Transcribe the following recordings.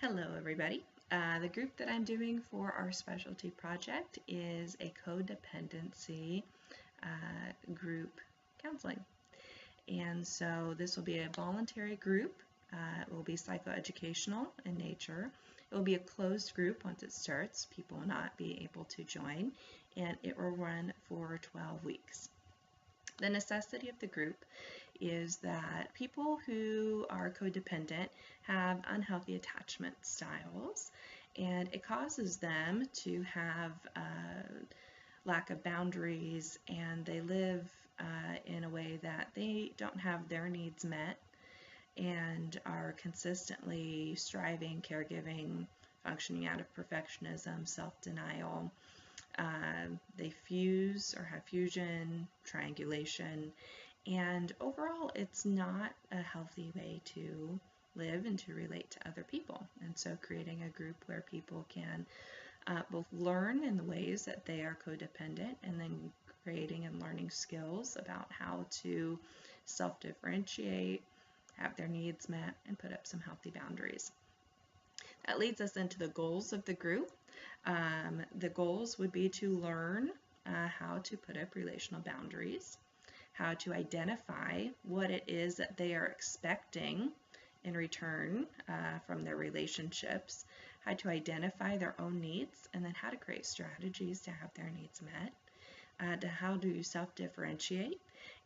Hello everybody. The group that I'm doing for our specialty project is a codependency group counseling. And so this will be a voluntary group. It will be psychoeducational in nature. It will be a closed group once it starts. People will not be able to join, and it will run for 12 weeks. The necessity of the group is that people who are codependent have unhealthy attachment styles, and it causes them to have lack of boundaries, and they live in a way that they don't have their needs met and are consistently striving, caregiving, functioning out of perfectionism, self-denial. They fuse or have fusion, triangulation, and overall it's not a healthy way to live and to relate to other people. And so creating a group where people can both learn in the ways that they are codependent, and then creating and learning skills about how to self-differentiate, have their needs met, and put up some healthy boundaries. That leads us into the goals of the group. The goals would be to learn how to put up relational boundaries, how to identify what it is that they are expecting in return from their relationships, how to identify their own needs, and then how to create strategies to have their needs met, to how to self-differentiate,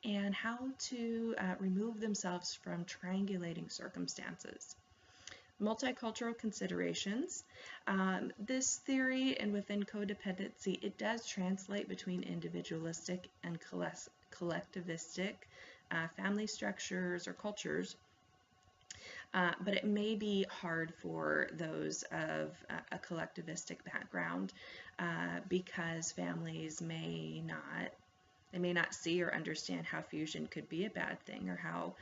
and how to remove themselves from triangulating circumstances. Multicultural considerations. This theory and within codependency, it does translate between individualistic and collectivistic family structures or cultures, but it may be hard for those of a collectivistic background because families may not see or understand how fusion could be a bad thing, or how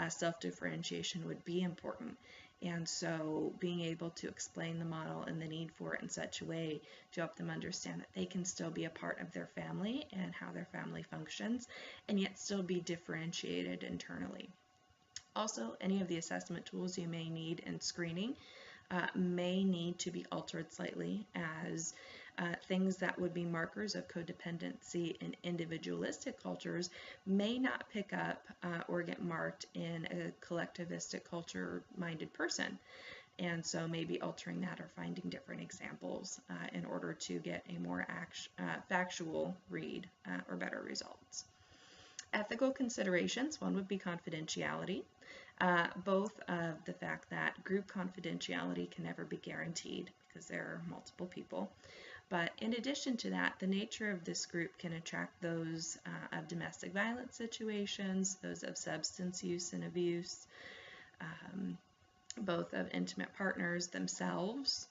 self-differentiation would be important. And so being able to explain the model and the need for it in such a way to help them understand that they can still be a part of their family and how their family functions, and yet still be differentiated internally. Also, any of the assessment tools you may need in screening may need to be altered slightly, as things that would be markers of codependency in individualistic cultures may not pick up or get marked in a collectivistic culture-minded person. And so maybe altering that or finding different examples in order to get a more factual read or better results. Ethical considerations, one would be confidentiality, both of the fact that group confidentiality can never be guaranteed because there are multiple people. But in addition to that, the nature of this group can attract those of domestic violence situations, those of substance use and abuse, both of intimate partners themselves,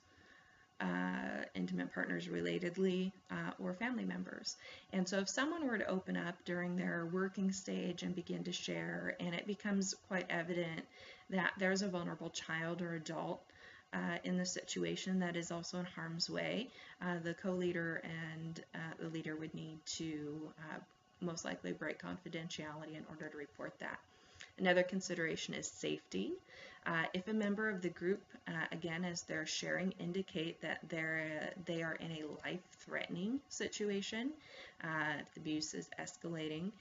intimate partners relatedly, or family members. And so if someone were to open up during their working stage and begin to share, and it becomes quite evident that there's a vulnerable child or adult in the situation that is also in harm's way, the co-leader and the leader would need to most likely break confidentiality in order to report that. Another consideration is safety. If a member of the group, again, as they're sharing, indicate that they are in a life-threatening situation, if the abuse is escalating,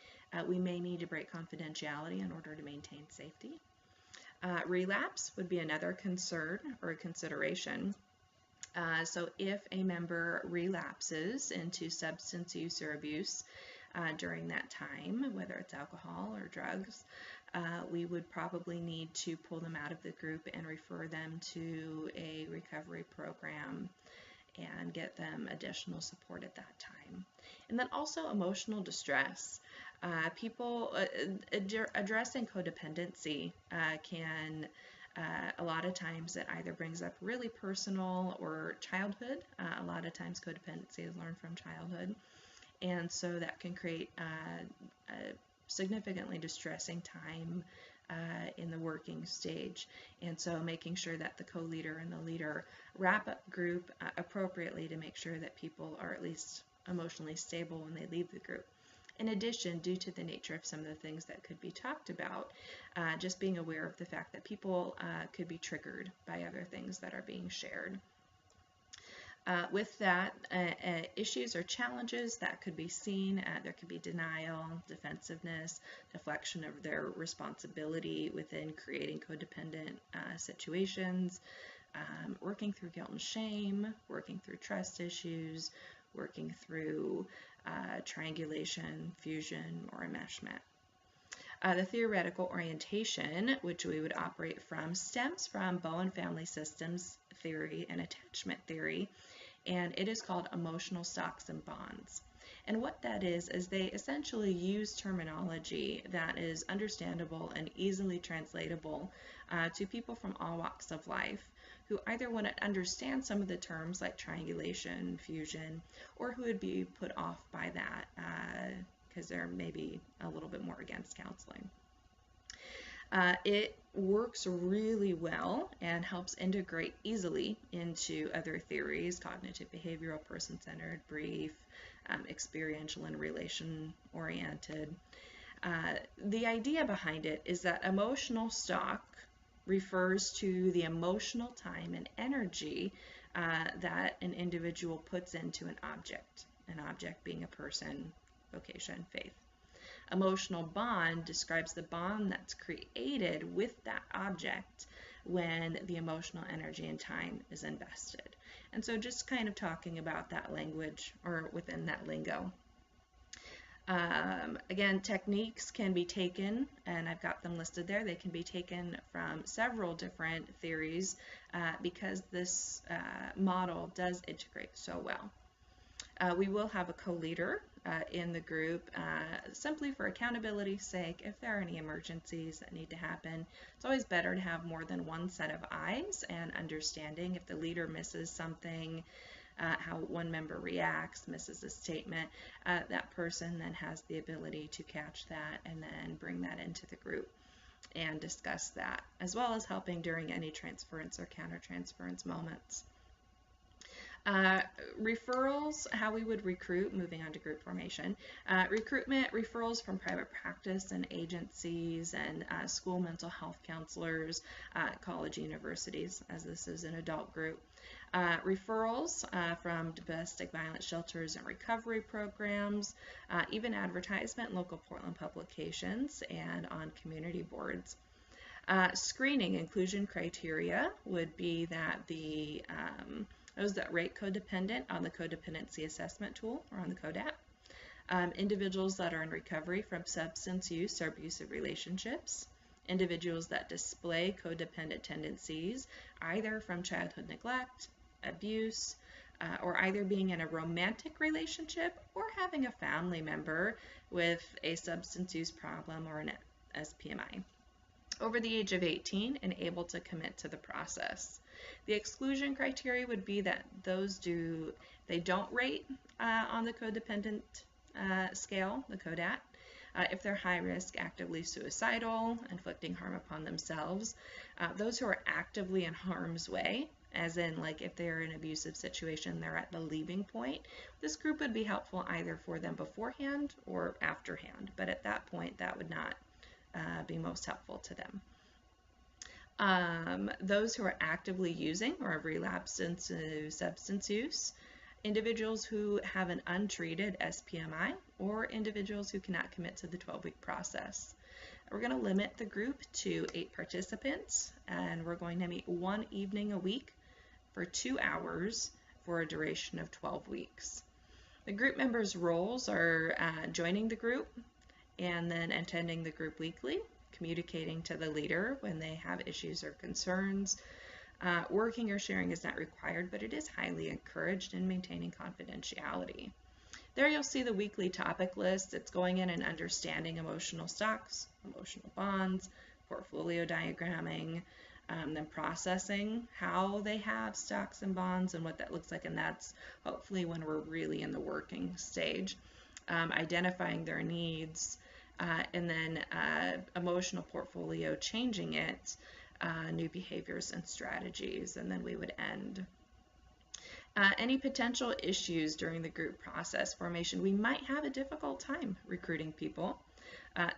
we may need to break confidentiality in order to maintain safety. Relapse would be another concern or consideration. So if a member relapses into substance use or abuse during that time, whether it's alcohol or drugs, we would probably need to pull them out of the group and refer them to a recovery program and get them additional support at that time. And then also emotional distress. People addressing codependency can a lot of times it either brings up really personal or childhood. A lot of times codependency is learned from childhood, and so that can create a significantly distressing time in the working stage. And so making sure that the co-leader and the leader wrap up group appropriately to make sure that people are at least emotionally stable when they leave the group. In addition, due to the nature of some of the things that could be talked about, just being aware of the fact that people could be triggered by other things that are being shared. With that, issues or challenges that could be seen, there could be denial, defensiveness, deflection of their responsibility within creating codependent situations, working through guilt and shame, working through trust issues, working through triangulation, fusion, or enmeshment. The theoretical orientation, which we would operate from, stems from Bowen family systems theory and attachment theory, and it is called emotional stocks and bonds. And what that is they essentially use terminology that is understandable and easily translatable to people from all walks of life who either want to understand some of the terms like triangulation, fusion, or who would be put off by that because they're maybe a little bit more against counseling. It works really well and helps integrate easily into other theories: cognitive behavioral, person-centered, brief, experiential, and relation-oriented. The idea behind it is that emotional stock refers to the emotional time and energy that an individual puts into an object being a person, vocation, faith. Emotional bond describes the bond that's created with that object when the emotional energy and time is invested. And so just kind of talking about that language or within that lingo. Again, techniques can be taken, and I've got them listed there. They can be taken from several different theories because this model does integrate so well. We will have a co-leader in the group simply for accountability's sake. If there are any emergencies that need to happen, it's always better to have more than one set of eyes and understanding. If the leader misses something, how one member reacts, misses a statement, that person then has the ability to catch that and then bring that into the group and discuss that, as well as helping during any transference or countertransference moments. Referrals, how we would recruit, moving on to group formation. Recruitment, referrals from private practice and agencies and school mental health counselors, college, universities, as this is an adult group. Referrals from domestic violence shelters and recovery programs, even advertisement in local Portland publications and on community boards. Screening inclusion criteria would be that those that rate codependent on the codependency assessment tool or on the CODAT, individuals that are in recovery from substance use or abusive relationships, individuals that display codependent tendencies either from childhood neglect, abuse, or either being in a romantic relationship or having a family member with a substance use problem or an SPMI. Over the age of 18 and able to commit to the process. The exclusion criteria would be that they don't rate on the codependent scale, the CODAT. If they're high risk, actively suicidal, inflicting harm upon themselves, those who are actively in harm's way, as in like if they're in an abusive situation, they're at the leaving point, this group would be helpful either for them beforehand or afterhand, but at that point that would not be most helpful to them. Those who are actively using or have relapsed into substance use, individuals who have an untreated SPMI, or individuals who cannot commit to the 12-week process. We're going to limit the group to 8 participants, and we're going to meet one evening a week for 2 hours for a duration of 12 weeks. The group members' roles are joining the group and then attending the group weekly, communicating to the leader when they have issues or concerns. Working or sharing is not required, but it is highly encouraged, in maintaining confidentiality. There you'll see the weekly topic list. It's going in and understanding emotional stocks, emotional bonds, portfolio diagramming, then processing how they have stocks and bonds and what that looks like, and that's hopefully when we're really in the working stage. Identifying their needs, and then emotional portfolio, changing it, new behaviors and strategies, and then we would end. Any potential issues during the group process formation. We might have a difficult time recruiting people.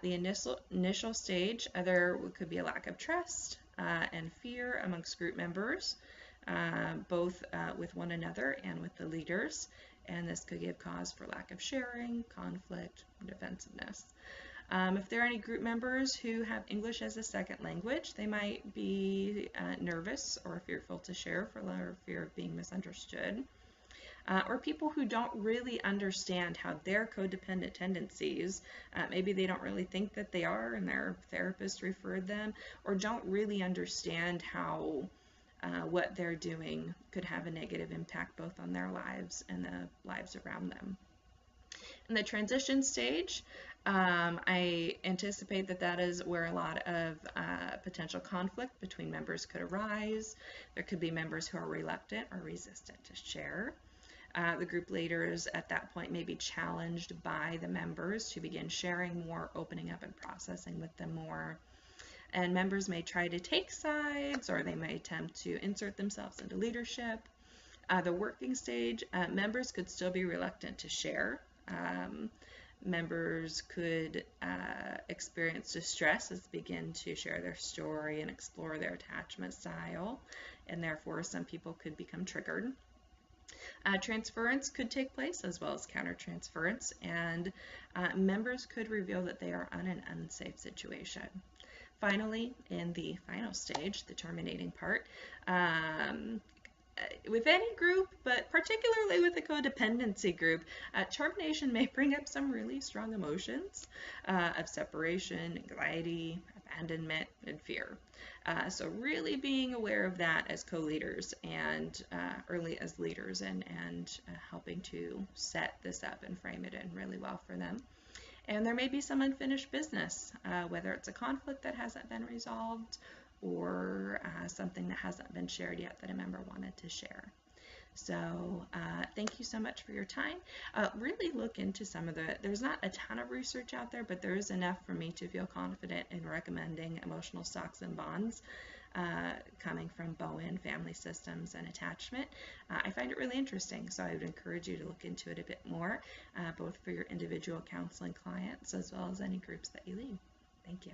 The initial stage, there could be a lack of trust and fear amongst group members, both with one another and with the leaders, and this could give cause for lack of sharing, conflict, and defensiveness. If there are any group members who have English as a second language, they might be nervous or fearful to share for fear of being misunderstood. Or people who don't really understand how their codependent tendencies, maybe they don't really think that they are and their therapist referred them, or don't really understand how what they're doing could have a negative impact both on their lives and the lives around them. In the transition stage, I anticipate that that is where a lot of potential conflict between members could arise. There could be members who are reluctant or resistant to share. The group leaders at that point may be challenged by the members to begin sharing more, opening up and processing with them more. And members may try to take sides, or they may attempt to insert themselves into leadership. The working stage, members could still be reluctant to share. Members could experience distress as they begin to share their story and explore their attachment style, and therefore some people could become triggered. Transference could take place as well as countertransference, and members could reveal that they are in an unsafe situation. Finally, in the final stage, the terminating part, with any group, but particularly with the codependency group, termination may bring up some really strong emotions of separation, anxiety, abandonment, and fear. So really being aware of that as co-leaders and early as leaders, and helping to set this up and frame it in really well for them. And there may be some unfinished business, whether it's a conflict that hasn't been resolved or something that hasn't been shared yet that a member wanted to share. So thank you so much for your time. Really look into some of there's not a ton of research out there, but there is enough for me to feel confident in recommending emotional stocks and bonds coming from Bowen, Family Systems, and Attachment. I find it really interesting, so I would encourage you to look into it a bit more, both for your individual counseling clients as well as any groups that you lead. Thank you.